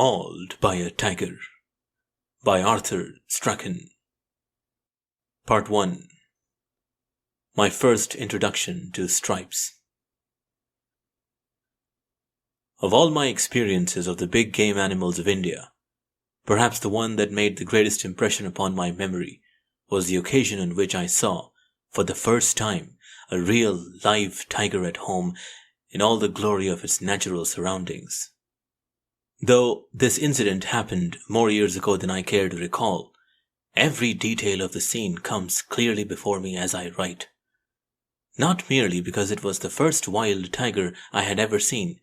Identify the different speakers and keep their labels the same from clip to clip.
Speaker 1: Mauled by a Tiger by Arthur Strachan. Part 1. My first introduction to stripes. Of all my experiences of the big game animals of India, perhaps the one that made the greatest impression upon my memory was the occasion on which I saw, for the first time, a real live tiger at home in all the glory of its natural surroundings. Though this incident happened more years ago than I care to recall, every detail of the scene comes clearly before me as I write. Not merely because it was the first wild tiger I had ever seen,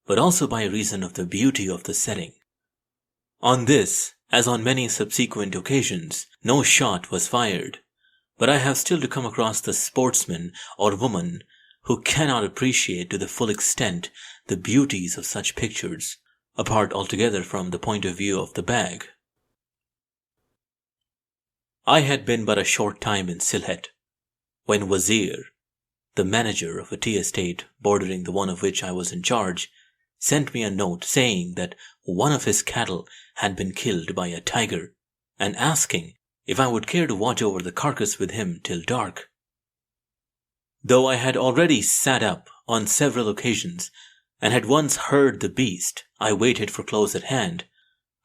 Speaker 1: but also by reason of the beauty of the setting. On this, as on many subsequent occasions, no shot was fired, but I have still to come across the sportsman or woman who cannot appreciate to the full extent the beauties of such pictures, apart altogether from the point of view of the bag. I had been but a short time in Sylhet, when Wazir, the manager of a tea estate bordering the one of which I was in charge, sent me a note saying that one of his cattle had been killed by a tiger, and asking if I would care to watch over the carcass with him till dark. Though I had already sat up on several occasions and had once heard the beast I waited for close at hand,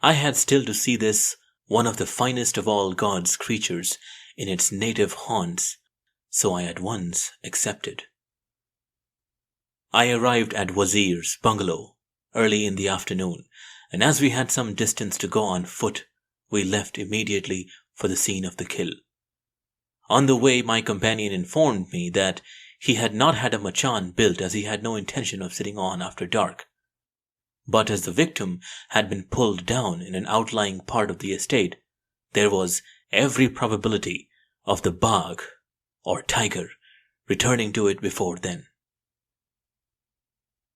Speaker 1: I had still to see this one of the finest of all God's creatures in its native haunts, so I at once accepted. I arrived at Wazir's bungalow early in the afternoon, and as we had some distance to go on foot, we left immediately for the scene of the kill. On the way, my companion informed me that he had not had a machan built as he had no intention of sitting on after dark. But as the victim had been pulled down in an outlying part of the estate, there was every probability of the bagh, or tiger, returning to it before then.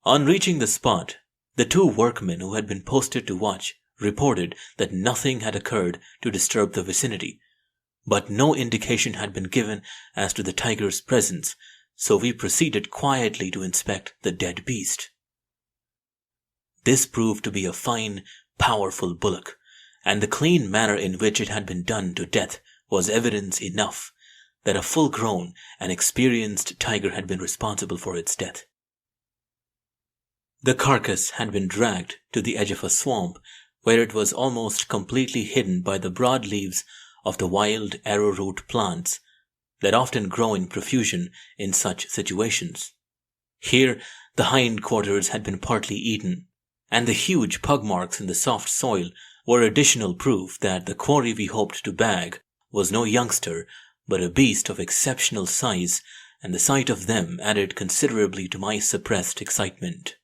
Speaker 1: On reaching the spot, the two workmen who had been posted to watch reported that nothing had occurred to disturb the vicinity, but no indication had been given as to the tiger's presence, so we proceeded quietly to inspect the dead beast. This proved to be a fine, powerful bullock, and the clean manner in which it had been done to death was evidence enough that a full-grown and experienced tiger had been responsible for its death. The carcass had been dragged to the edge of a swamp, where it was almost completely hidden by the broad leaves of the wild arrowroot plants that often grow in profusion in such situations. Here the hindquarters had been partly eaten, and the huge pug marks in the soft soil were additional proof that the quarry we hoped to bag was no youngster, but a beast of exceptional size, and the sight of them added considerably to my suppressed excitement.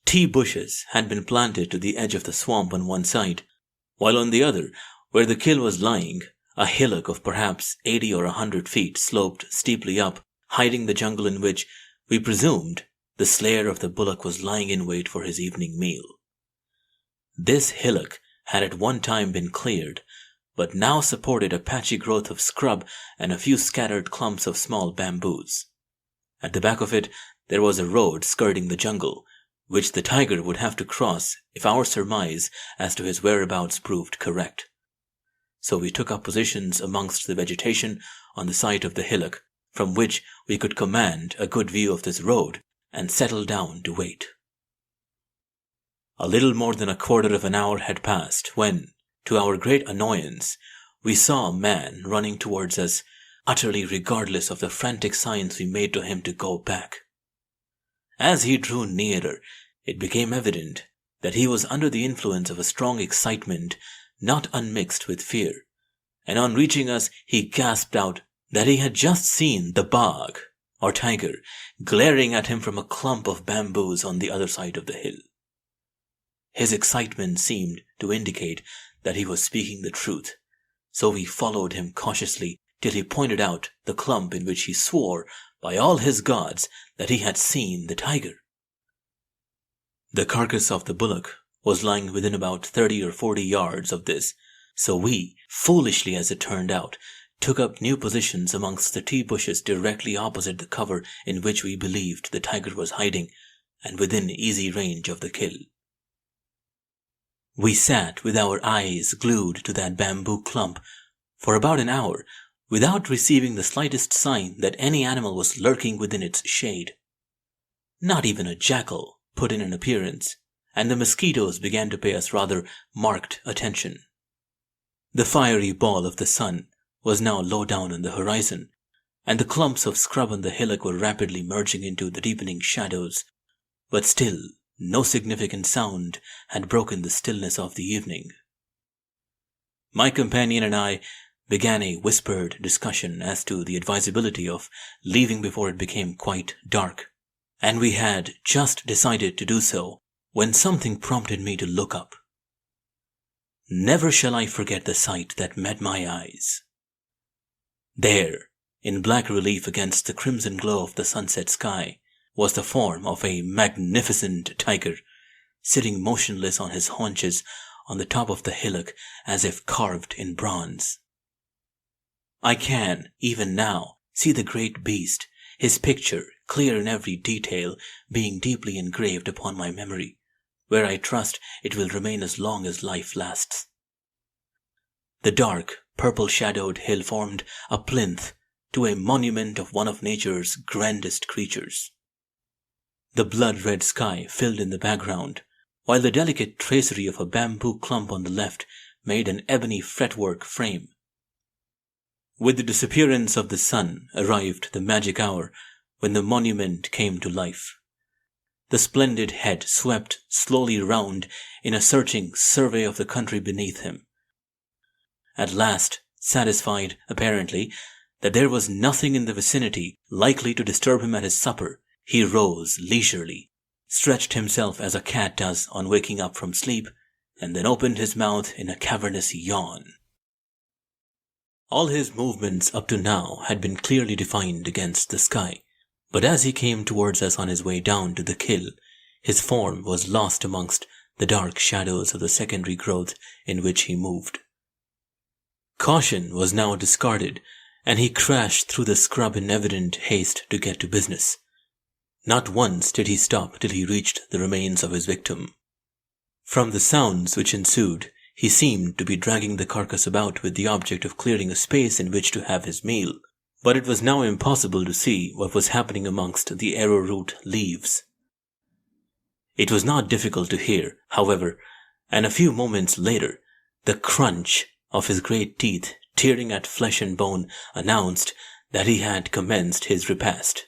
Speaker 1: Tea bushes had been planted to the edge of the swamp on one side, while on the other, where the kill was lying, a hillock of perhaps 80 or 100 feet sloped steeply up, hiding the jungle in which, we presumed, the slayer of the bullock was lying in wait for his evening meal. This hillock had at one time been cleared, but now supported a patchy growth of scrub and a few scattered clumps of small bamboos. At the back of it, there was a road skirting the jungle, which the tiger would have to cross if our surmise as to his whereabouts proved correct. So we took up positions amongst the vegetation on the side of the hillock, from which we could command a good view of this road, and settled down to wait. A little more than a quarter of an hour had passed when, to our great annoyance, we saw a man running towards us, utterly regardless of the frantic signs we made to him to go back. As he drew nearer, it became evident that he was under the influence of a strong excitement not unmixed with fear, and on reaching us he gasped out that he had just seen the bagh, or tiger, glaring at him from a clump of bamboos on the other side of the hill. His excitement seemed to indicate that he was speaking the truth, so we followed him cautiously till he pointed out the clump in which he swore by all his gods that he had seen the tiger. The carcass of the bullock was lying within about 30 or 40 yards of this, so we, foolishly as it turned out, took up new positions amongst the tea bushes directly opposite the cover in which we believed the tiger was hiding, and within easy range of the kill. We sat with our eyes glued to that bamboo clump for about an hour without receiving the slightest sign that any animal was lurking within its shade. Not even a jackal put in an appearance, and the mosquitoes began to pay us rather marked attention. The fiery ball of the sun was now low down on the horizon, and the clumps of scrub on the hillock were rapidly merging into the deepening shadows, but still no significant sound had broken the stillness of the evening. My companion and I began a whispered discussion as to the advisability of leaving before it became quite dark, and we had just decided to do so when something prompted me to look up. Never shall I forget the sight that met my eyes. There, in black relief against the crimson glow of the sunset sky, was the form of a magnificent tiger, sitting motionless on his haunches on the top of the hillock as if carved in bronze. I can, even now, see the great beast, his picture, clear in every detail, being deeply engraved upon my memory, where I trust it will remain as long as life lasts. The dark, purple-shadowed hill formed a plinth to a monument of one of nature's grandest creatures. The blood-red sky filled in the background, while the delicate tracery of a bamboo clump on the left made an ebony fretwork frame. With the disappearance of the sun arrived the magic hour when the monument came to life. The splendid head swept slowly round in a searching survey of the country beneath him. At last, satisfied, apparently, that there was nothing in the vicinity likely to disturb him at his supper, he rose leisurely, stretched himself as a cat does on waking up from sleep, and then opened his mouth in a cavernous yawn. All his movements up to now had been clearly defined against the sky, but as he came towards us on his way down to the kill, his form was lost amongst the dark shadows of the secondary growth in which he moved. Caution was now discarded, and he crashed through the scrub in evident haste to get to business. Not once did he stop till he reached the remains of his victim. From the sounds which ensued, he seemed to be dragging the carcass about with the object of clearing a space in which to have his meal, but it was now impossible to see what was happening amongst the arrowroot leaves. It was not difficult to hear, however, and a few moments later, the crunch of his great teeth tearing at flesh and bone announced that he had commenced his repast.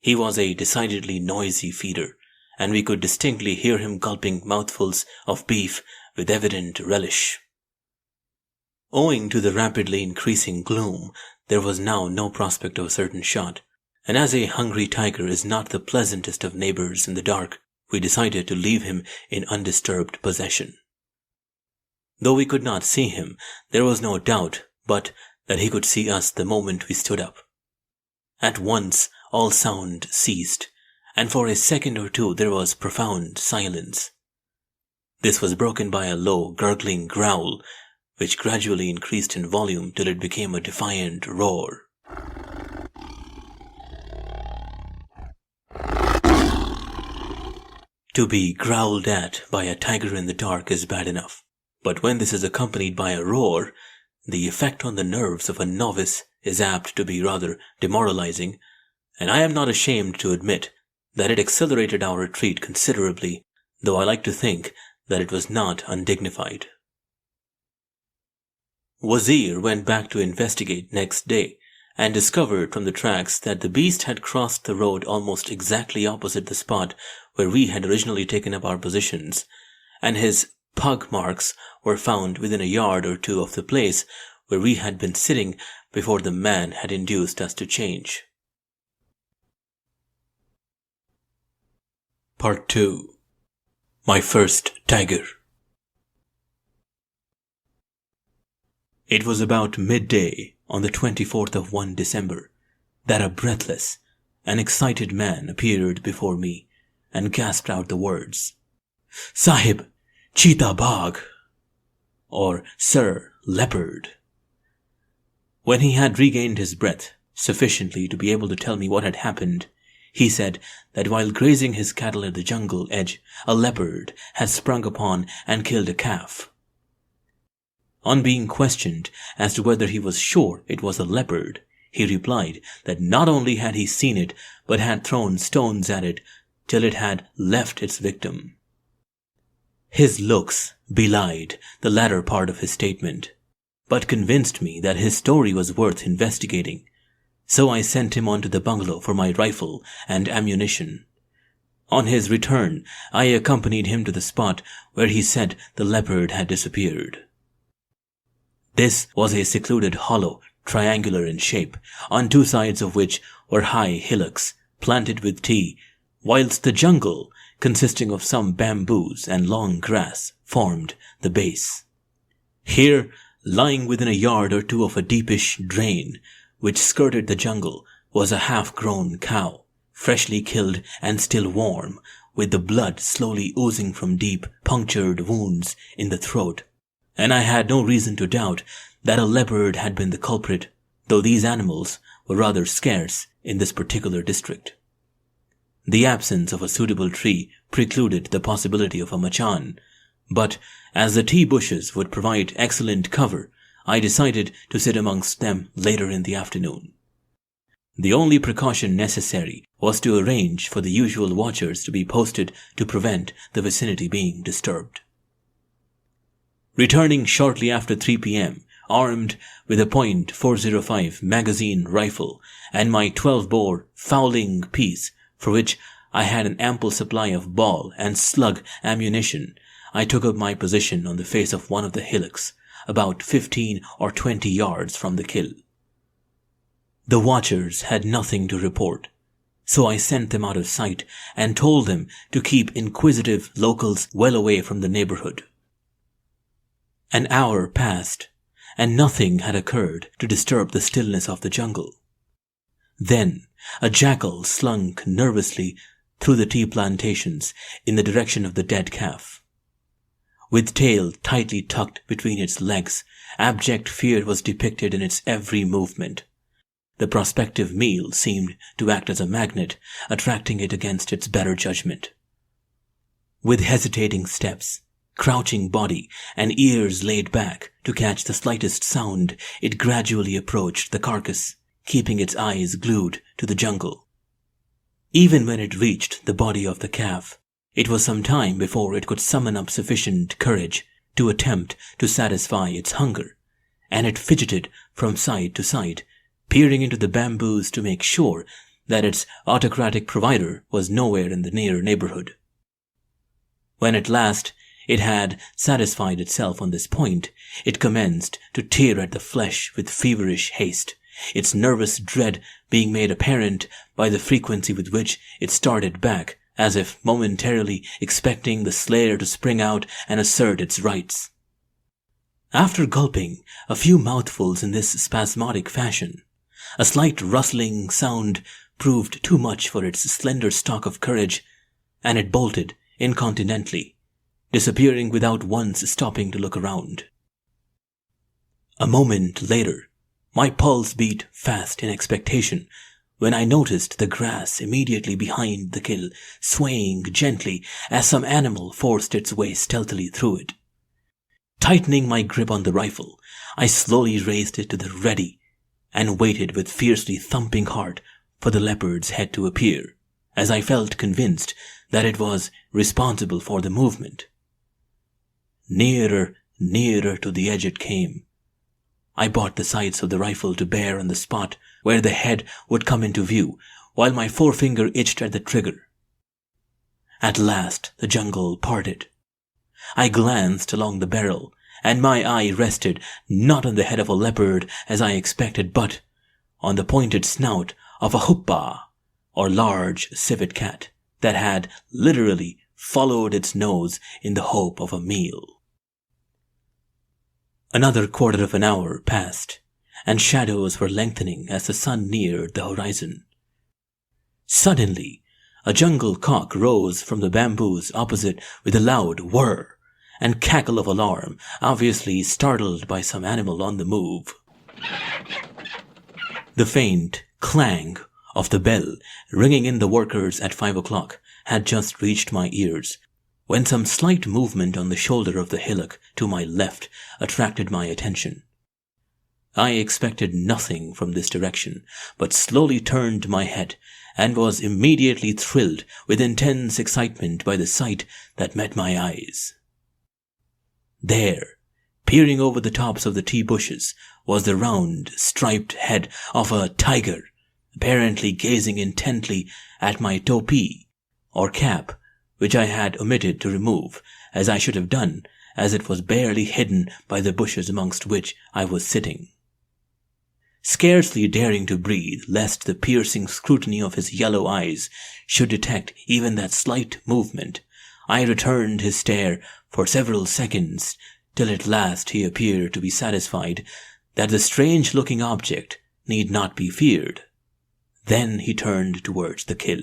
Speaker 1: He was a decidedly noisy feeder, and we could distinctly hear him gulping mouthfuls of beef with evident relish. Owing to the rapidly increasing gloom, there was now no prospect of a certain shot, and as a hungry tiger is not the pleasantest of neighbors in the dark, we decided to leave him in undisturbed possession. Though we could not see him, there was no doubt but that he could see us the moment we stood up. At once all sound ceased, and for a second or two there was profound silence. This was broken by a low, gurgling growl, which gradually increased in volume till it became a defiant roar. To be growled at by a tiger in the dark is bad enough, but when this is accompanied by a roar, the effect on the nerves of a novice is apt to be rather demoralizing, and I am not ashamed to admit that it accelerated our retreat considerably, though I like to think that it was not undignified. Wazir went back to investigate next day, and discovered from the tracks that the beast had crossed the road almost exactly opposite the spot where we had originally taken up our positions, and his pug marks were found within a yard or two of the place where we had been sitting before the man had induced us to change. Part 2. My first tiger. It was about midday on the 24th of one December that a breathless and excited man appeared before me and gasped out the words, "Sahib, cheetah bagh," or "Sir, leopard." When he had regained his breath sufficiently to be able to tell me what had happened, He said that while grazing his cattle at the jungle edge, a leopard had sprung upon and killed a calf. On being questioned as to whether he was sure it was a leopard, he replied that not only had he seen it, but had thrown stones at it till it had left its victim. His looks belied the latter part of his statement, but convinced me that his story was worth investigating. So I sent him on to the bungalow for my rifle and ammunition. On his return, I accompanied him to the spot where he said the leopard had disappeared. This was a secluded hollow, triangular in shape, on two sides of which were high hillocks planted with tea, whilst the jungle, consisting of some bamboos and long grass, formed the base. Here, lying within a yard or two of a deepish drain, which skirted the jungle, was a half-grown cow, freshly killed and still warm, with the blood slowly oozing from deep, punctured wounds in the throat. And I had no reason to doubt that a leopard had been the culprit, though these animals were rather scarce in this particular district. The absence of a suitable tree precluded the possibility of a machan, but as the tea bushes would provide excellent cover, I decided to sit amongst them later in the afternoon. The only precaution necessary was to arrange for the usual watchers to be posted to prevent the vicinity being disturbed. Returning shortly after 3 p.m., armed with a .405 magazine rifle and my 12-bore fowling piece, for which I had an ample supply of ball and slug ammunition, I took up my position on the face of one of the hillocks, about 15 or 20 yards from the kill. The watchers had nothing to report, so I sent them out of sight and told them to keep inquisitive locals well away from the neighborhood. An hour passed, and nothing had occurred to disturb the stillness of the jungle. Then a jackal slunk nervously through the tea plantations in the direction of the dead calf. With tail tightly tucked between its legs, abject fear was depicted in its every movement. The prospective meal seemed to act as a magnet, attracting it against its better judgment. With hesitating steps, crouching body, and ears laid back to catch the slightest sound, it gradually approached the carcass, keeping its eyes glued to the jungle. Even when it reached the body of the calf, it was some time before it could summon up sufficient courage to attempt to satisfy its hunger, and it fidgeted from side to side, peering into the bamboos to make sure that its autocratic provider was nowhere in the near neighborhood. When at last it had satisfied itself on this point, it commenced to tear at the flesh with feverish haste, its nervous dread being made apparent by the frequency with which it started back, as if momentarily expecting the slayer to spring out and assert its rights. After gulping a few mouthfuls in this spasmodic fashion, a slight rustling sound proved too much for its slender stock of courage, and it bolted incontinently, disappearing without once stopping to look around. A moment later, my pulse beat fast in expectation, when I noticed the grass immediately behind the kill swaying gently as some animal forced its way stealthily through it. Tightening my grip on the rifle, I slowly raised it to the ready and waited with fiercely thumping heart for the leopard's head to appear, as I felt convinced that it was responsible for the movement. Nearer, nearer to the edge it came. I brought the sights of the rifle to bear on the spot where the head would come into view, while my forefinger itched at the trigger. At last the jungle parted. I glanced along the barrel, and my eye rested not on the head of a leopard as I expected, but on the pointed snout of a huppa, or large civet cat, that had literally followed its nose in the hope of a meal. Another quarter of an hour passed, and shadows were lengthening as the sun neared the horizon. Suddenly, a jungle cock rose from the bamboos opposite with a loud whir and cackle of alarm, obviously startled by some animal on the move. The faint clang of the bell ringing in the workers at 5 o'clock had just reached my ears, when some slight movement on the shoulder of the hillock to my left attracted my attention. I expected nothing from this direction, but slowly turned my head and was immediately thrilled with intense excitement by the sight that met my eyes. There, peering over the tops of the tea bushes, was the round, striped head of a tiger, apparently gazing intently at my topi, or cap, which I had omitted to remove, as I should have done, as it was barely hidden by the bushes amongst which I was sitting. Scarcely daring to breathe, lest the piercing scrutiny of his yellow eyes should detect even that slight movement, I returned his stare for several seconds, till at last he appeared to be satisfied that the strange-looking object need not be feared. Then he turned towards the kill.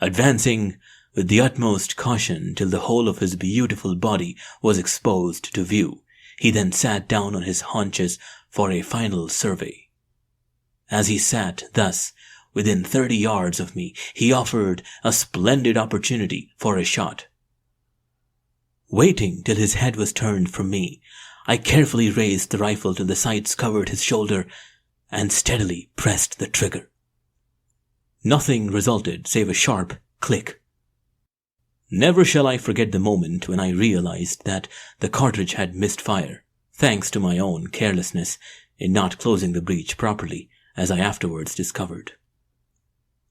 Speaker 1: Advancing with the utmost caution till the whole of his beautiful body was exposed to view, he then sat down on his haunches for a final survey. As he sat thus, within 30 yards of me, he offered a splendid opportunity for a shot. Waiting till his head was turned from me, I carefully raised the rifle till the sights covered his shoulder and steadily pressed the trigger. Nothing resulted save a sharp click. Never shall I forget the moment when I realized that the cartridge had missed fire, thanks to my own carelessness in not closing the breech properly, as I afterwards discovered.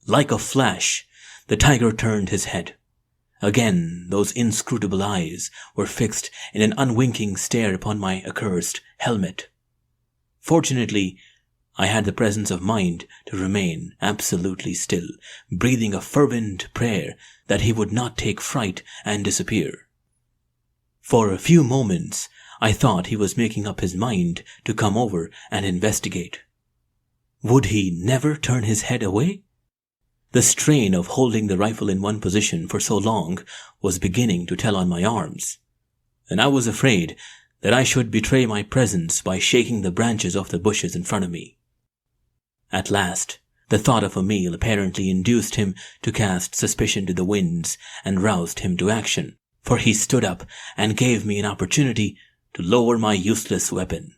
Speaker 1: Like a flash, the tiger turned his head. Again, those inscrutable eyes were fixed in an unwinking stare upon my accursed helmet. Fortunately, I had the presence of mind to remain absolutely still, breathing a fervent prayer that he would not take fright and disappear. For a few moments, I thought he was making up his mind to come over and investigate. Would he never turn his head away? The strain of holding the rifle in one position for so long was beginning to tell on my arms, and I was afraid that I should betray my presence by shaking the branches off the bushes in front of me. At last, the thought of a meal apparently induced him to cast suspicion to the winds and roused him to action, for he stood up and gave me an opportunity to lower my useless weapon.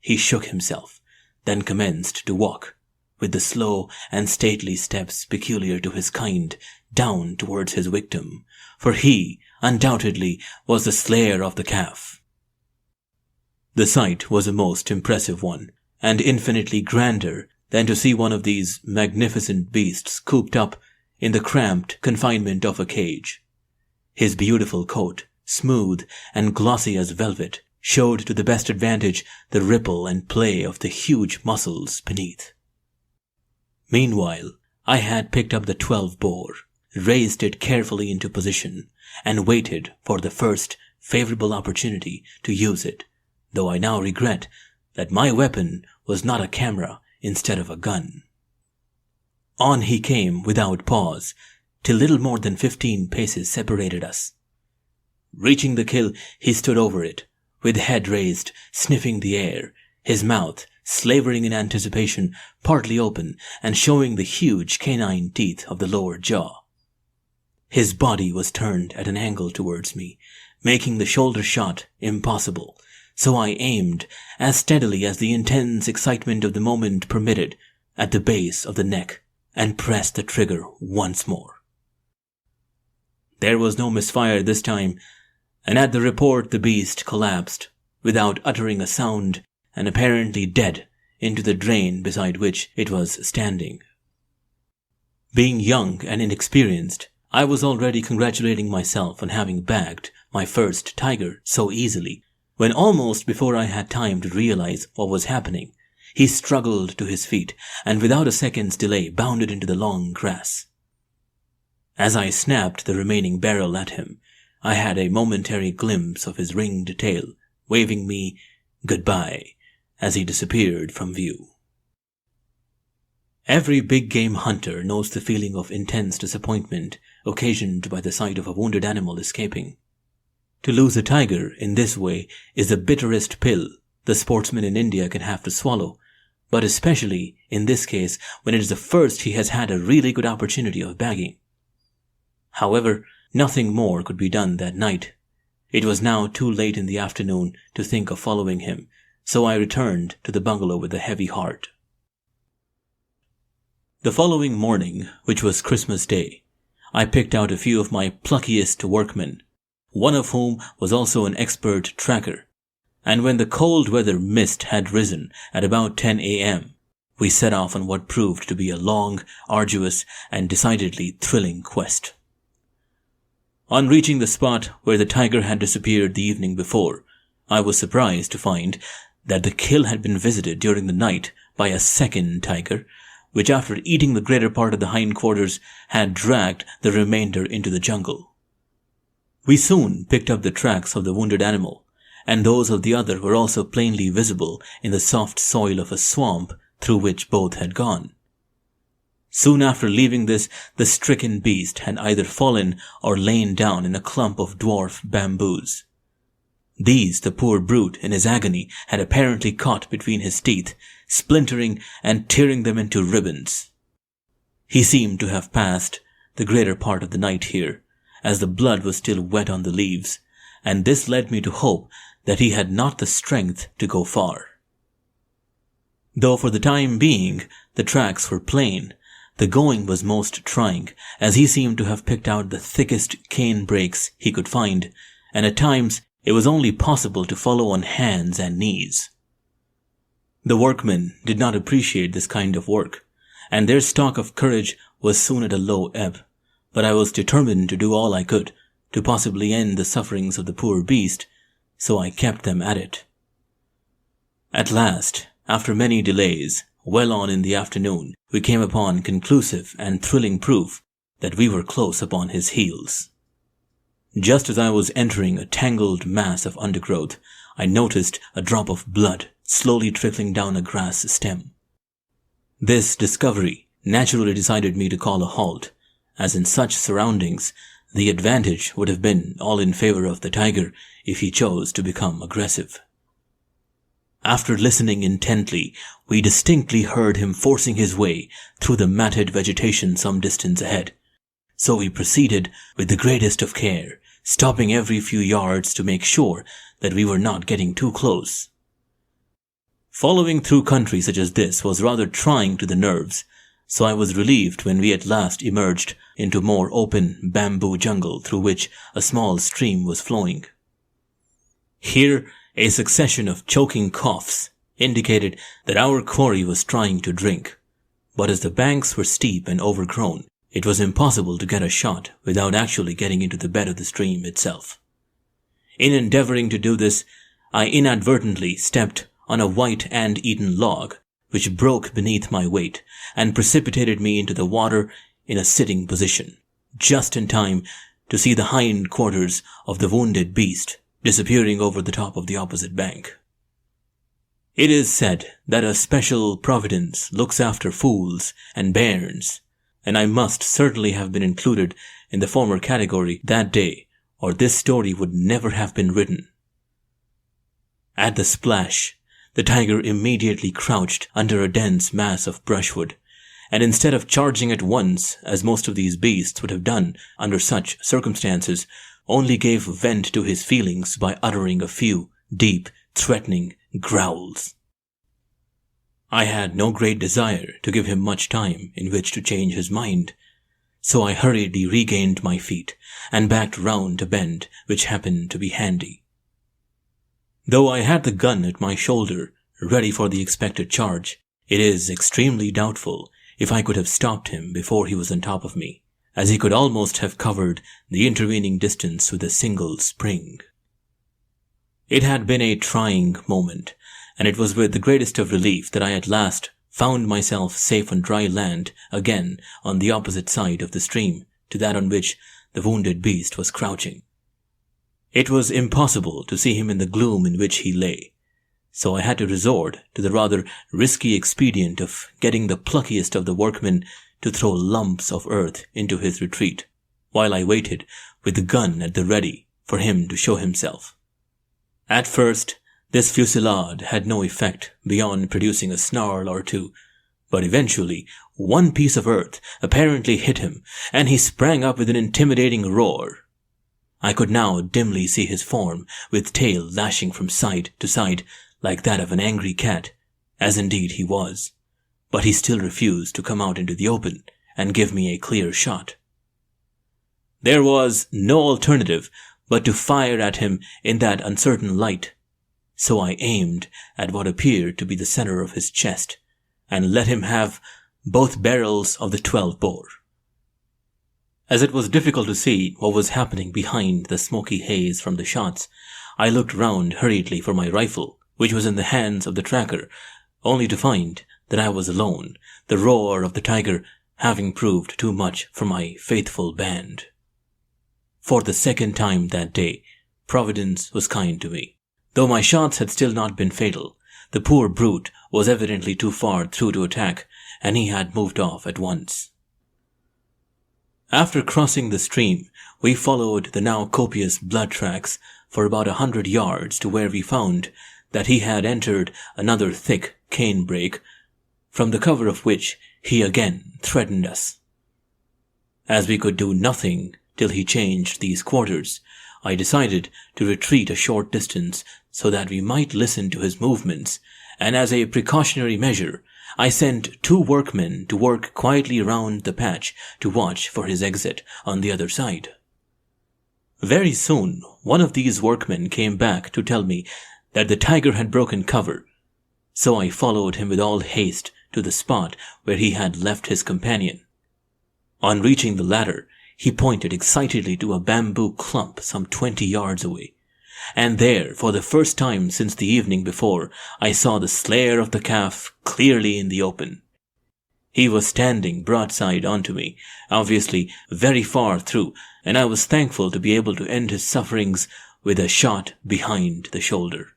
Speaker 1: He shook himself, then commenced to walk, with the slow and stately steps peculiar to his kind, down towards his victim, for he, undoubtedly, was the slayer of the calf. The sight was a most impressive one, and infinitely grander than to see one of these magnificent beasts cooped up in the cramped confinement of a cage. His beautiful coat, smooth and glossy as velvet, showed to the best advantage the ripple and play of the huge muscles beneath. Meanwhile, I had picked up the 12-bore, raised it carefully into position, and waited for the first favorable opportunity to use it, though I now regret that my weapon was not a camera instead of a gun. On he came without pause, till little more than 15 paces separated us. Reaching the kill, he stood over it, with head raised, sniffing the air, his mouth, slavering in anticipation, partly open and showing the huge canine teeth of the lower jaw. His body was turned at an angle towards me, making the shoulder shot impossible, so I aimed, as steadily as the intense excitement of the moment permitted, at the base of the neck, and pressed the trigger once more. There was no misfire this time, and at the report the beast collapsed, without uttering a sound, and apparently dead, into the drain beside which it was standing. Being young and inexperienced, I was already congratulating myself on having bagged my first tiger so easily, when almost before I had time to realize what was happening, he struggled to his feet and without a second's delay bounded into the long grass. As I snapped the remaining barrel at him, I had a momentary glimpse of his ringed tail, waving me goodbye as he disappeared from view. Every big game hunter knows the feeling of intense disappointment occasioned by the sight of a wounded animal escaping. To lose a tiger in this way is the bitterest pill the sportsman in India can have to swallow, but especially in this case when it is the first he has had a really good opportunity of bagging. However, nothing more could be done that night. It was now too late in the afternoon to think of following him, so I returned to the bungalow with a heavy heart. The following morning, which was Christmas Day, I picked out a few of my pluckiest workmen, one of whom was also an expert tracker, and when the cold weather mist had risen at about 10 a.m., we set off on what proved to be a long, arduous, and decidedly thrilling quest. On reaching the spot where the tiger had disappeared the evening before, I was surprised to find that the kill had been visited during the night by a second tiger, which after eating the greater part of the hindquarters had dragged the remainder into the jungle. We soon picked up the tracks of the wounded animal, and those of the other were also plainly visible in the soft soil of a swamp through which both had gone. Soon after leaving this, the stricken beast had either fallen or lain down in a clump of dwarf bamboos. These the poor brute in his agony had apparently caught between his teeth, splintering and tearing them into ribbons. He seemed to have passed the greater part of the night here, as the blood was still wet on the leaves, and this led me to hope that he had not the strength to go far. Though for the time being the tracks were plain, the going was most trying, as he seemed to have picked out the thickest cane brakes he could find, and at times it was only possible to follow on hands and knees. The workmen did not appreciate this kind of work, and their stock of courage was soon at a low ebb, but I was determined to do all I could to possibly end the sufferings of the poor beast, so I kept them at it. At last, after many delays, well on in the afternoon, we came upon conclusive and thrilling proof that we were close upon his heels. Just as I was entering a tangled mass of undergrowth, I noticed a drop of blood slowly trickling down a grass stem. This discovery naturally decided me to call a halt, as in such surroundings, the advantage would have been all in favor of the tiger if he chose to become aggressive. After listening intently, we distinctly heard him forcing his way through the matted vegetation some distance ahead, so we proceeded with the greatest of care, stopping every few yards to make sure that we were not getting too close. Following through country such as this was rather trying to the nerves, so I was relieved when we at last emerged into more open bamboo jungle through which a small stream was flowing. Here, a succession of choking coughs indicated that our quarry was trying to drink, but as the banks were steep and overgrown, it was impossible to get a shot without actually getting into the bed of the stream itself. In endeavoring to do this, I inadvertently stepped on a white ant-eaten log, which broke beneath my weight and precipitated me into the water in a sitting position, just in time to see the hind quarters of the wounded beast disappearing over the top of the opposite bank. It is said that a special providence looks after fools and bairns, and I must certainly have been included in the former category that day, or this story would never have been written. At the splash, the tiger immediately crouched under a dense mass of brushwood, and instead of charging at once, as most of these beasts would have done under such circumstances, only gave vent to his feelings by uttering a few deep, threatening growls. I had no great desire to give him much time in which to change his mind, so I hurriedly regained my feet and backed round a bend which happened to be handy. Though I had the gun at my shoulder, ready for the expected charge, it is extremely doubtful if I could have stopped him before he was on top of me, as he could almost have covered the intervening distance with a single spring. It had been a trying moment, and it was with the greatest of relief that I at last found myself safe on dry land again on the opposite side of the stream to that on which the wounded beast was crouching. It was impossible to see him in the gloom in which he lay, so I had to resort to the rather risky expedient of getting the pluckiest of the workmen to throw lumps of earth into his retreat, while I waited with the gun at the ready for him to show himself. At first, This fusillade had no effect beyond producing a snarl or two, but eventually one piece of earth apparently hit him, and he sprang up with an intimidating roar. I could now dimly see his form, with tail lashing from side to side like that of an angry cat, as indeed he was, but he still refused to come out into the open and give me a clear shot. There was no alternative but to fire at him in that uncertain light, so I aimed at what appeared to be the center of his chest, and let him have both barrels of the 12-bore. As it was difficult to see what was happening behind the smoky haze from the shots, I looked round hurriedly for my rifle, which was in the hands of the tracker, only to find that I was alone, the roar of the tiger having proved too much for my faithful band. For the second time that day, Providence was kind to me. Though my shots had still not been fatal, the poor brute was evidently too far through to attack, and he had moved off at once. After crossing the stream, we followed the now copious blood tracks for about 100 yards to where we found that he had entered another thick canebrake, from the cover of which he again threatened us. As we could do nothing till he changed these quarters, I decided to retreat a short distance so that we might listen to his movements, and as a precautionary measure, I sent 2 workmen to work quietly round the patch to watch for his exit on the other side. Very soon, one of these workmen came back to tell me that the tiger had broken cover, so I followed him with all haste to the spot where he had left his companion. On reaching the latter, he pointed excitedly to a bamboo clump some 20 yards away, and there, for the first time since the evening before, I saw the slayer of the calf clearly in the open. He was standing broadside onto me, obviously very far through, and I was thankful to be able to end his sufferings with a shot behind the shoulder.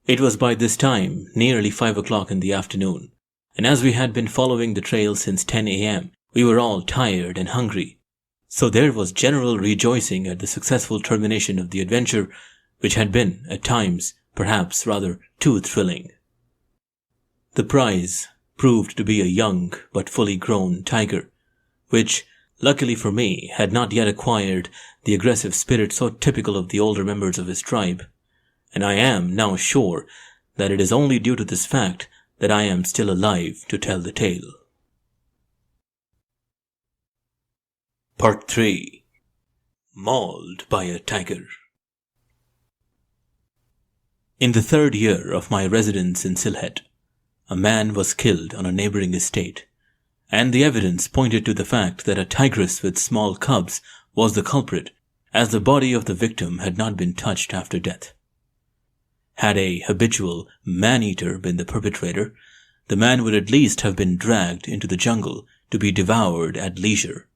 Speaker 1: It was by this time nearly 5 o'clock in the afternoon, and as we had been following the trail since 10 a.m., we were all tired and hungry, so there was general rejoicing at the successful termination of the adventure, which had been, at times, perhaps rather too thrilling. The prize proved to be a young but fully grown tiger, which, luckily for me, had not yet acquired the aggressive spirit so typical of the older members of his tribe, and I am now sure that it is only due to this fact that I am still alive to tell the tale. Part 3. Mauled by a Tiger. In the 3rd year of my residence in Sylhet, a man was killed on a neighboring estate, and the evidence pointed to the fact that a tigress with small cubs was the culprit, as the body of the victim had not been touched after death. Had a habitual man-eater been the perpetrator, the man would at least have been dragged into the jungle to be devoured at leisure,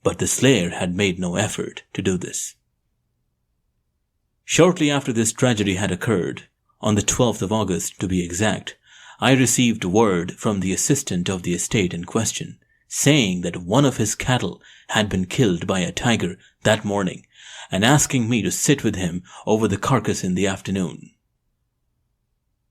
Speaker 1: but the slayer had made no effort to do this. Shortly after this tragedy had occurred, on the 12th of August to be exact, I received word from the assistant of the estate in question, saying that one of his cattle had been killed by a tiger that morning, and asking me to sit with him over the carcass in the afternoon.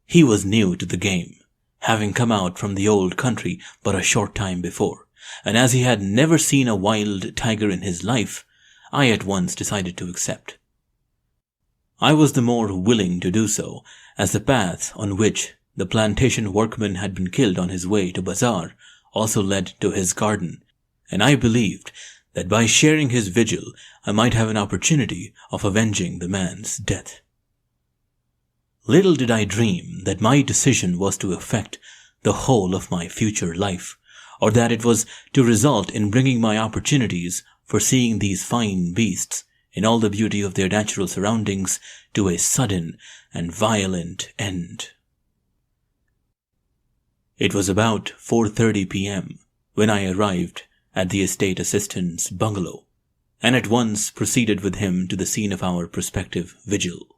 Speaker 1: He was new to the game, having come out from the old country but a short time before, and as he had never seen a wild tiger in his life, I at once decided to accept. I was the more willing to do so, as the path on which the plantation workman had been killed on his way to Bazaar also led to his garden, and I believed that by sharing his vigil I might have an opportunity of avenging the man's death. Little did I dream that my decision was to affect the whole of my future life, or that it was to result in bringing my opportunities for seeing these fine beasts in all the beauty of their natural surroundings to a sudden and violent end. It was about 4:30 p.m. when I arrived at the estate assistant's bungalow, and at once proceeded with him to the scene of our prospective vigil.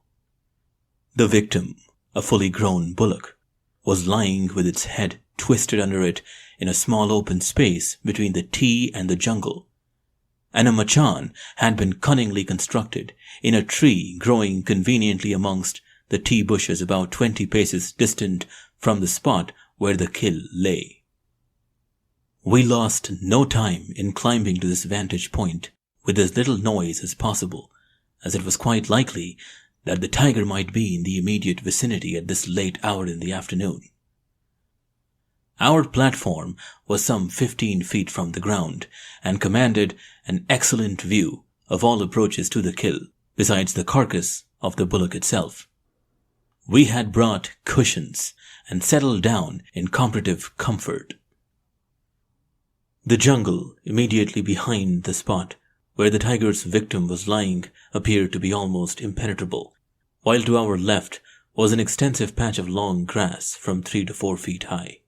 Speaker 1: The victim, a fully grown bullock, was lying with its head twisted under it in a small open space between the T and the jungle, and a machan had been cunningly constructed in a tree growing conveniently amongst the tea bushes about 20 paces distant from the spot where the kill lay. We lost no time in climbing to this vantage point with as little noise as possible, as it was quite likely that the tiger might be in the immediate vicinity at this late hour in the afternoon. Our platform was some 15 feet from the ground and commanded an excellent view of all approaches to the kill, besides the carcass of the bullock itself. We had brought cushions and settled down in comparative comfort. The jungle immediately behind the spot where the tiger's victim was lying appeared to be almost impenetrable, while to our left was an extensive patch of long grass from 3 to 4 feet high.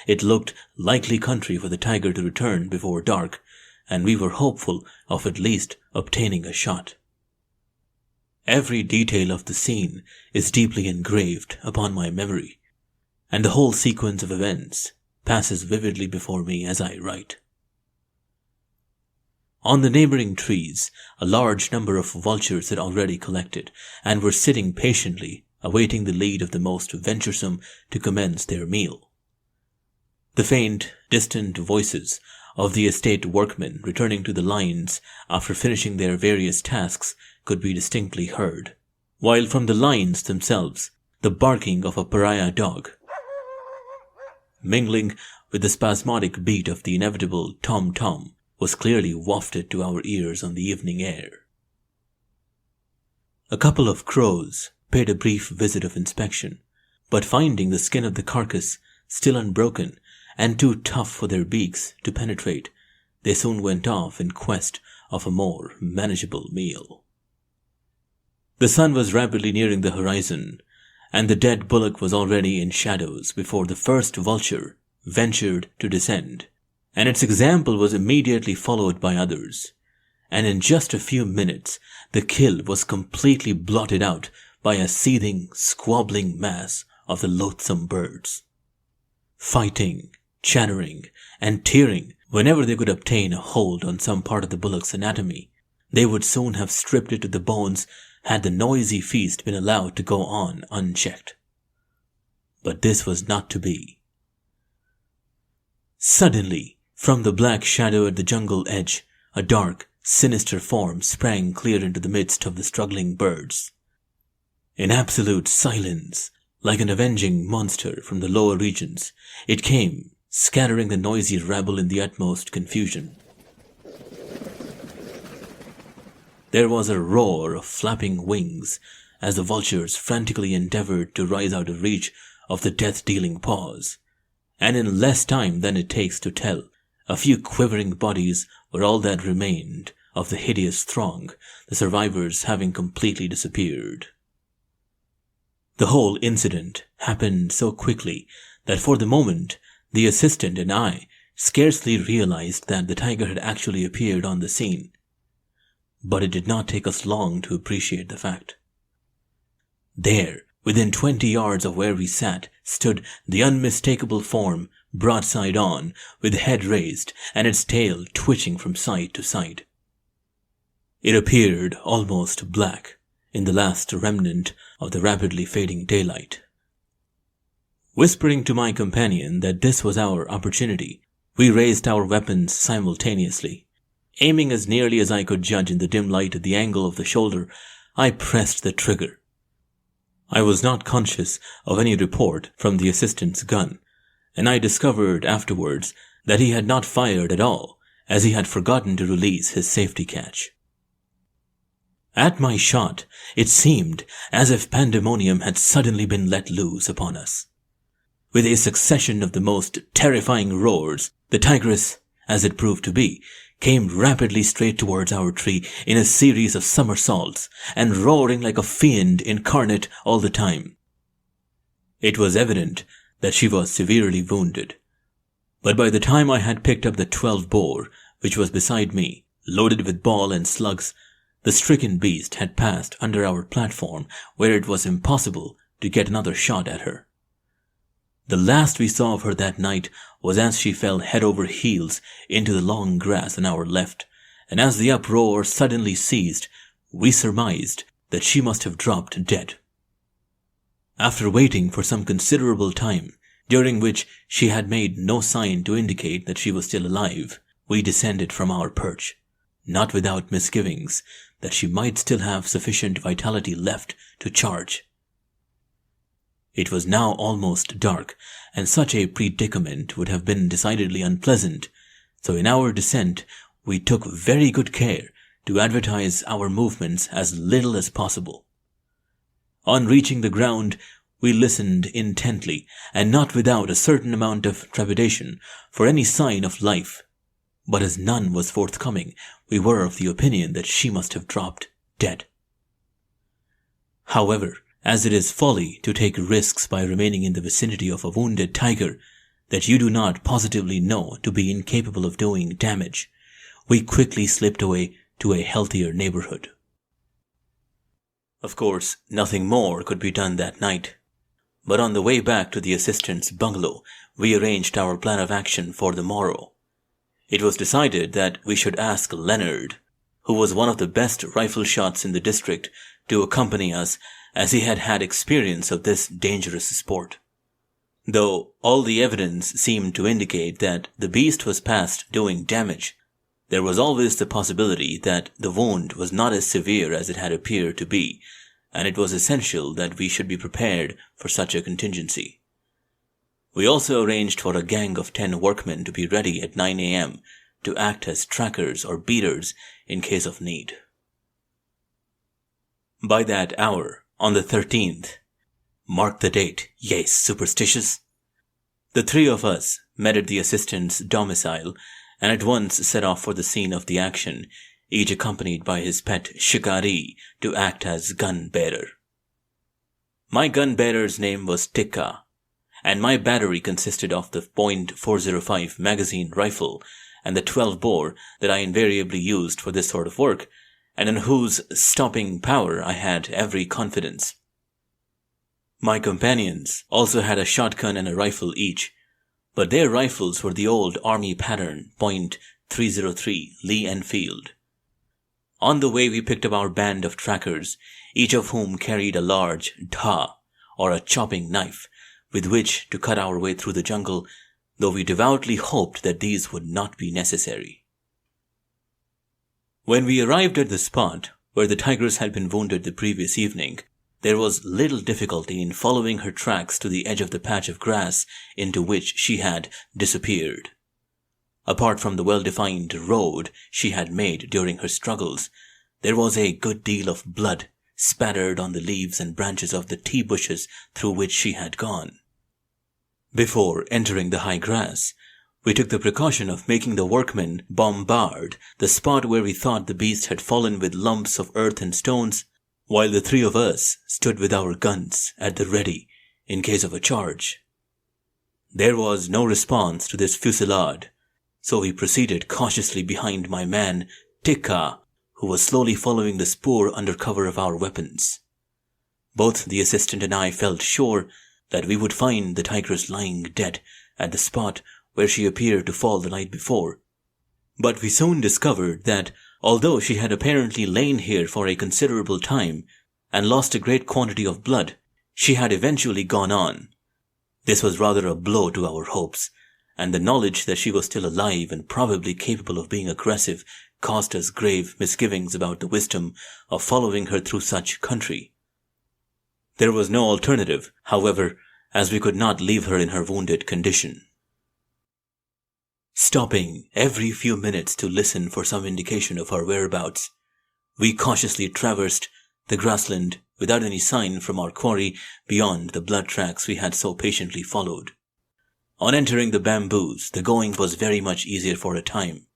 Speaker 1: It looked likely country for the tiger to return before dark, and we were hopeful of at least obtaining a shot. Every detail of the scene is deeply engraved upon my memory, and the whole sequence of events passes vividly before me as I write. On the neighboring trees, a large number of vultures had already collected, and were sitting patiently, awaiting the lead of the most venturesome to commence their meal. The faint, distant voices of the estate workmen returning to the lines after finishing their various tasks could be distinctly heard, while from the lines themselves the barking of a pariah dog, mingling with the spasmodic beat of the inevitable tom-tom, was clearly wafted to our ears on the evening air. A couple of crows paid a brief visit of inspection, but finding the skin of the carcass still unbroken and too tough for their beaks to penetrate, they soon went off in quest of a more manageable meal. The sun was rapidly nearing the horizon, and the dead bullock was already in shadows before the first vulture ventured to descend, and its example was immediately followed by others, and in just a few minutes the kill was completely blotted out by a seething, squabbling mass of the loathsome birds. Fighting, chattering, and tearing whenever they could obtain a hold on some part of the bullock's anatomy, they would soon have stripped it to the bones had the noisy feast been allowed to go on unchecked. But this was not to be. Suddenly, from the black shadow at the jungle edge, a dark, sinister form sprang clear into the midst of the struggling birds. In absolute silence, like an avenging monster from the lower regions, it came, scattering the noisy rabble in the utmost confusion. There was a roar of flapping wings as the vultures frantically endeavored to rise out of reach of the death-dealing paws, and in less time than it takes to tell, a few quivering bodies were all that remained of the hideous throng, the survivors having completely disappeared. The whole incident happened so quickly that for the moment the assistant and I scarcely realized that the tiger had actually appeared on the scene. But it did not take us long to appreciate the fact. There, within 20 yards of where we sat, stood the unmistakable form, broadside on, with head raised and its tail twitching from side to side. It appeared almost black in the last remnant of the rapidly fading daylight. Whispering to my companion that this was our opportunity, we raised our weapons simultaneously. Aiming as nearly as I could judge in the dim light at the angle of the shoulder, I pressed the trigger. I was not conscious of any report from the assistant's gun, and I discovered afterwards that he had not fired at all, as he had forgotten to release his safety catch. At my shot, it seemed as if pandemonium had suddenly been let loose upon us. With a succession of the most terrifying roars, the tigress, as it proved to be, came rapidly straight towards our tree in a series of somersaults, and roaring like a fiend incarnate all the time. It was evident that she was severely wounded, but by the time I had picked up the 12-bore, which was beside me, loaded with ball and slugs, the stricken beast had passed under our platform where it was impossible to get another shot at her. The last we saw of her that night was as she fell head over heels into the long grass on our left, and as the uproar suddenly ceased, we surmised that she must have dropped dead. After waiting for some considerable time, during which she had made no sign to indicate that she was still alive, we descended from our perch, not without misgivings that she might still have sufficient vitality left to charge. It was now almost dark, and such a predicament would have been decidedly unpleasant, so in our descent we took very good care to advertise our movements as little as possible. On reaching the ground, we listened intently, and not without a certain amount of trepidation, for any sign of life. But as none was forthcoming, we were of the opinion that she must have dropped dead. However, as it is folly to take risks by remaining in the vicinity of a wounded tiger that you do not positively know to be incapable of doing damage, we quickly slipped away to a healthier neighborhood. Of course, nothing more could be done that night, but on the way back to the assistant's bungalow, we arranged our plan of action for the morrow. It was decided that we should ask Leonard, who was one of the best rifle shots in the district, to accompany us, as he had had experience of this dangerous sport. Though all the evidence seemed to indicate that the beast was past doing damage, there was always the possibility that the wound was not as severe as it had appeared to be, and it was essential that we should be prepared for such a contingency. We also arranged for a gang of 10 workmen to be ready at 9 a.m. to act as trackers or beaters in case of need. By that hour, on the 13th, mark the date, ye superstitious, the 3 of us met at the assistant's domicile and at once set off for the scene of the action, each accompanied by his pet shikari to act as gun-bearer. My gun-bearer's name was Tikka, and my battery consisted of the .405 magazine rifle and the 12-bore that I invariably used for this sort of work, and in whose stopping power I had every confidence. My companions also had a shotgun and a rifle each, but their rifles were the old army pattern .303 Lee Enfield. On the way we picked up our band of trackers, each of whom carried a large dha, or a chopping knife, with which to cut our way through the jungle, though we devoutly hoped that these would not be necessary. When we arrived at the spot where the tigers had been wounded the previous evening, there was little difficulty in following her tracks to the edge of the patch of grass into which she had disappeared. Apart from the well-defined road she had made during her struggles, there was a good deal of blood spattered on the leaves and branches of the tea bushes through which she had gone. Before entering the high grass, we took the precaution of making the workmen bombard the spot where we thought the beast had fallen with lumps of earth and stones, while the 3 of us stood with our guns at the ready in case of a charge. There was no response to this fusillade, so we proceeded cautiously behind my man, Tikka, who was slowly following the spoor under cover of our weapons. Both the assistant and I felt sure that we would find the tigress lying dead at the spot where she appeared to fall the night before. But we soon discovered that although she had apparently lain here for a considerable time and lost a great quantity of blood, she had eventually gone on. This was rather a blow to our hopes, and the knowledge that she was still alive and probably capable of being aggressive caused us grave misgivings about the wisdom of following her through such country. There was no alternative, however, as we could not leave her in her wounded condition. Stopping every few minutes to listen for some indication of her whereabouts, we cautiously traversed the grassland without any sign from our quarry beyond the blood tracks we had so patiently followed. On entering the bamboos, the going was very much easier for a time.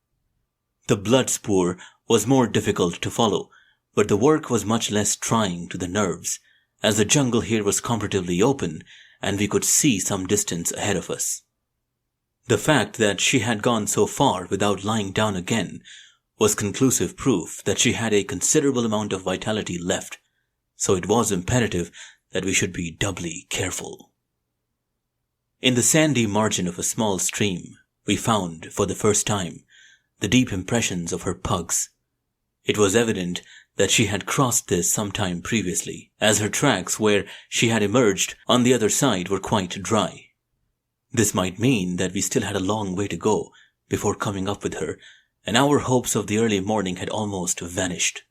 Speaker 1: The blood spoor was more difficult to follow, but the work was much less trying to the nerves, as the jungle here was comparatively open and we could see some distance ahead of us. The fact that she had gone so far without lying down again was conclusive proof that she had a considerable amount of vitality left, so it was imperative that we should be doubly careful. In the sandy margin of a small stream, we found, for the first time, the deep impressions of her pugs. It was evident that she had crossed this some time previously, as her tracks where she had emerged on the other side were quite dry. This might mean that we still had a long way to go before coming up with her, and our hopes of the early morning had almost vanished.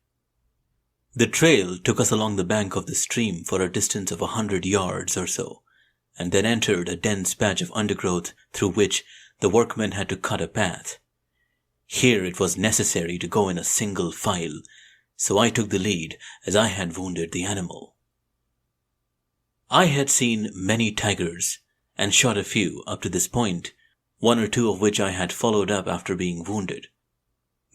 Speaker 1: The trail took us along the bank of the stream for a distance of 100 yards or so, and then entered a dense patch of undergrowth through which the workmen had to cut a path. Here it was necessary to go in a single file, so I took the lead as I had wounded the animal. I had seen many tigers and shot a few up to this point, one or two of which I had followed up after being wounded.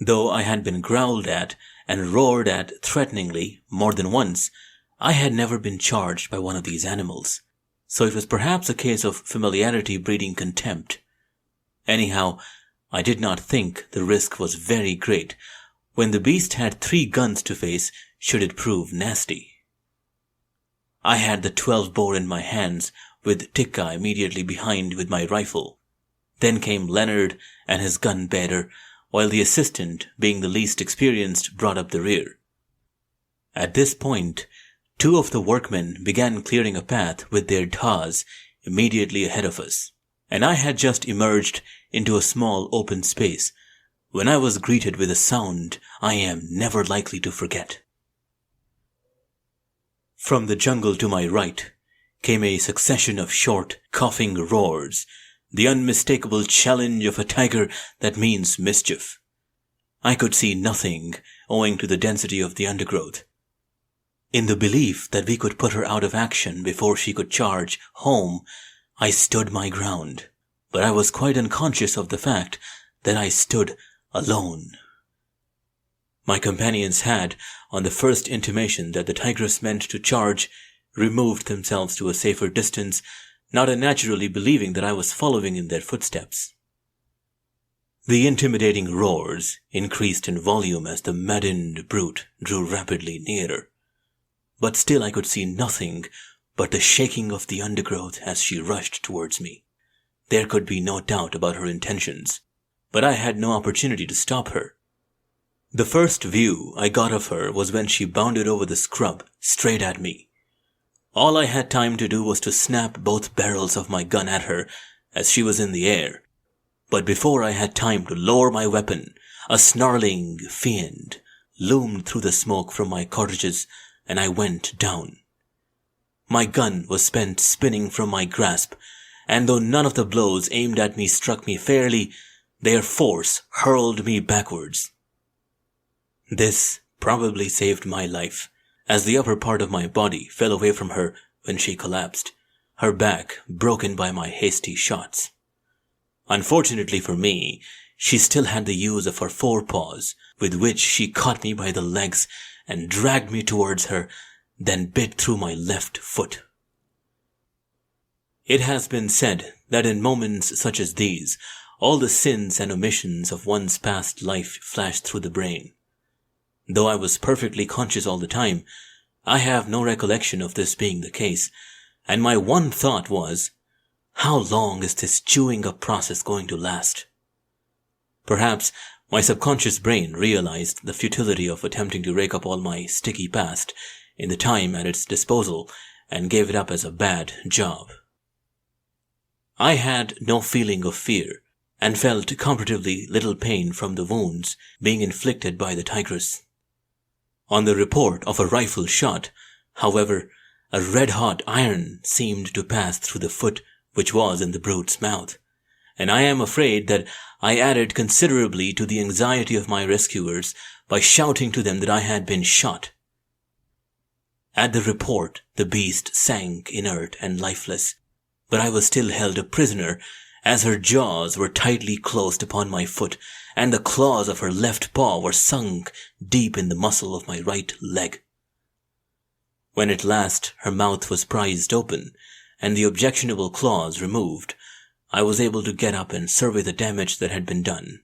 Speaker 1: Though I had been growled at and roared at threateningly more than once, I had never been charged by one of these animals, so it was perhaps a case of familiarity breeding contempt. Anyhow, I did not think the risk was very great when the beast had 3 guns to face should it prove nasty. I had the 12-bore in my hands, with Tikka immediately behind with my rifle. Then came Leonard and his gun-bearer, while the assistant, being the least experienced, brought up the rear. At this point, 2 of the workmen began clearing a path with their dhas immediately ahead of us, and I had just emerged into a small open space when I was greeted with a sound I am never likely to forget. From the jungle to my right came a succession of short, coughing roars, the unmistakable challenge of a tiger that means mischief. I could see nothing owing to the density of the undergrowth. In the belief that we could put her out of action before she could charge home, I stood my ground, but I was quite unconscious of the fact that I stood alone. My companions had, on the first intimation that the tigress meant to charge, removed themselves to a safer distance, not unnaturally believing that I was following in their footsteps. The intimidating roars increased in volume as the maddened brute drew rapidly nearer, but still I could see nothing but the shaking of the undergrowth as she rushed towards me. There could be no doubt about her intentions, but I had no opportunity to stop her. The first view I got of her was when she bounded over the scrub straight at me. All I had time to do was to snap both barrels of my gun at her as she was in the air, but before I had time to lower my weapon, a snarling fiend loomed through the smoke from my cartridges and I went down. My gun was spent spinning from my grasp, and though none of the blows aimed at me struck me fairly, their force hurled me backwards. This probably saved my life, as the upper part of my body fell away from her when she collapsed, her back broken by my hasty shots. Unfortunately for me, she still had the use of her forepaws, with which she caught me by the legs and dragged me towards her, then bit through my left foot. It has been said that in moments such as these, all the sins and omissions of one's past life flash through the brain. Though I was perfectly conscious all the time, I have no recollection of this being the case, and my one thought was, how long is this chewing up process going to last? Perhaps my subconscious brain realized the futility of attempting to rake up all my sticky past in the time at its disposal and gave it up as a bad job. I had no feeling of fear and felt comparatively little pain from the wounds being inflicted by the tigress. On the report of a rifle shot, however, a red-hot iron seemed to pass through the foot which was in the brute's mouth, and I am afraid that I added considerably to the anxiety of my rescuers by shouting to them that I had been shot. At the report, the beast sank inert and lifeless, but I was still held a prisoner, as her jaws were tightly closed upon my foot, and the claws of her left paw were sunk deep in the muscle of my right leg. When at last her mouth was prized open, and the objectionable claws removed, I was able to get up and survey the damage that had been done.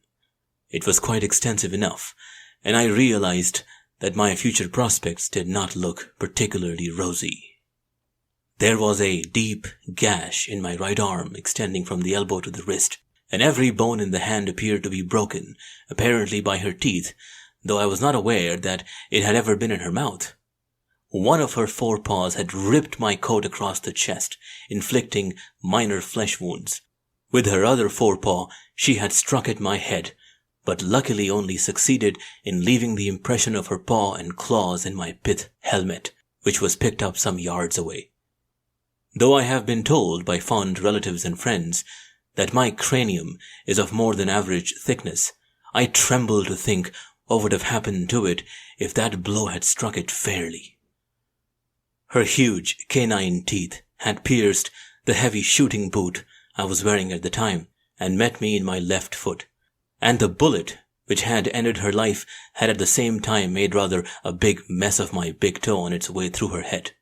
Speaker 1: It was quite extensive enough, and I realized that my future prospects did not look particularly rosy. There was a deep gash in my right arm extending from the elbow to the wrist, and every bone in the hand appeared to be broken, apparently by her teeth, though I was not aware that it had ever been in her mouth. One of her forepaws had ripped my coat across the chest, inflicting minor flesh wounds. With her other forepaw, she had struck at my head, but luckily only succeeded in leaving the impression of her paw and claws in my pith helmet, which was picked up some yards away. Though I have been told by fond relatives and friends that my cranium is of more than average thickness, I tremble to think what would have happened to it if that blow had struck it fairly. Her huge canine teeth had pierced the heavy shooting boot I was wearing at the time and met me in my left foot, and the bullet which had ended her life had at the same time made rather a big mess of my big toe on its way through her head.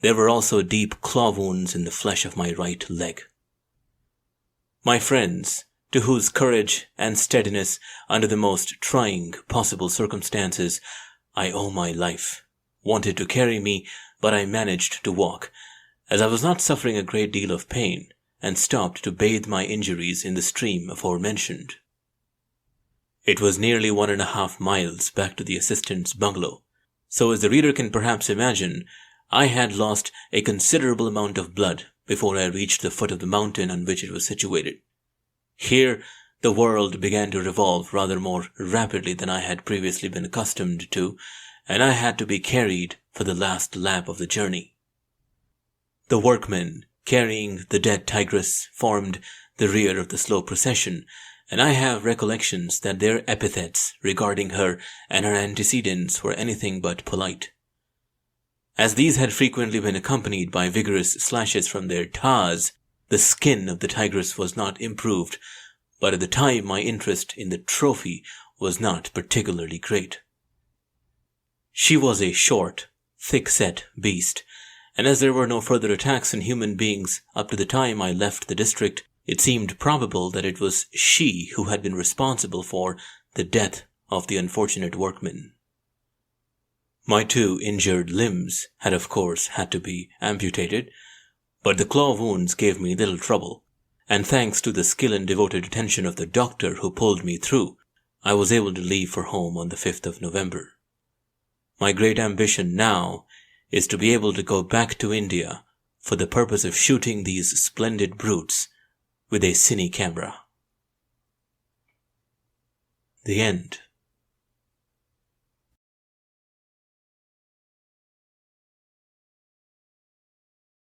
Speaker 1: There were also deep claw wounds in the flesh of my right leg. My friends, to whose courage and steadiness under the most trying possible circumstances I owe my life, wanted to carry me, but I managed to walk, as I was not suffering a great deal of pain, and stopped to bathe my injuries in the stream aforementioned. It was nearly 1.5 miles back to the assistant's bungalow, so as the reader can perhaps imagine, I had lost a considerable amount of blood before I reached the foot of the mountain on which it was situated. Here the world began to revolve rather more rapidly than I had previously been accustomed to, and I had to be carried for the last lap of the journey. The workmen carrying the dead tigress formed the rear of the slow procession, and I have recollections that their epithets regarding her and her antecedents were anything but polite. As these had frequently been accompanied by vigorous slashes from their taws, the skin of the tigress was not improved, but at the time my interest in the trophy was not particularly great. She was a short, thick-set beast, and as there were no further attacks on human beings up to the time I left the district, it seemed probable that it was she who had been responsible for the death of the unfortunate workman. My 2 injured limbs had of course had to be amputated, but the claw wounds gave me little trouble, and thanks to the skill and devoted attention of the doctor who pulled me through, I was able to leave for home on the 5th of November. My great ambition now is to be able to go back to India for the purpose of shooting these splendid brutes with a cine camera. The end.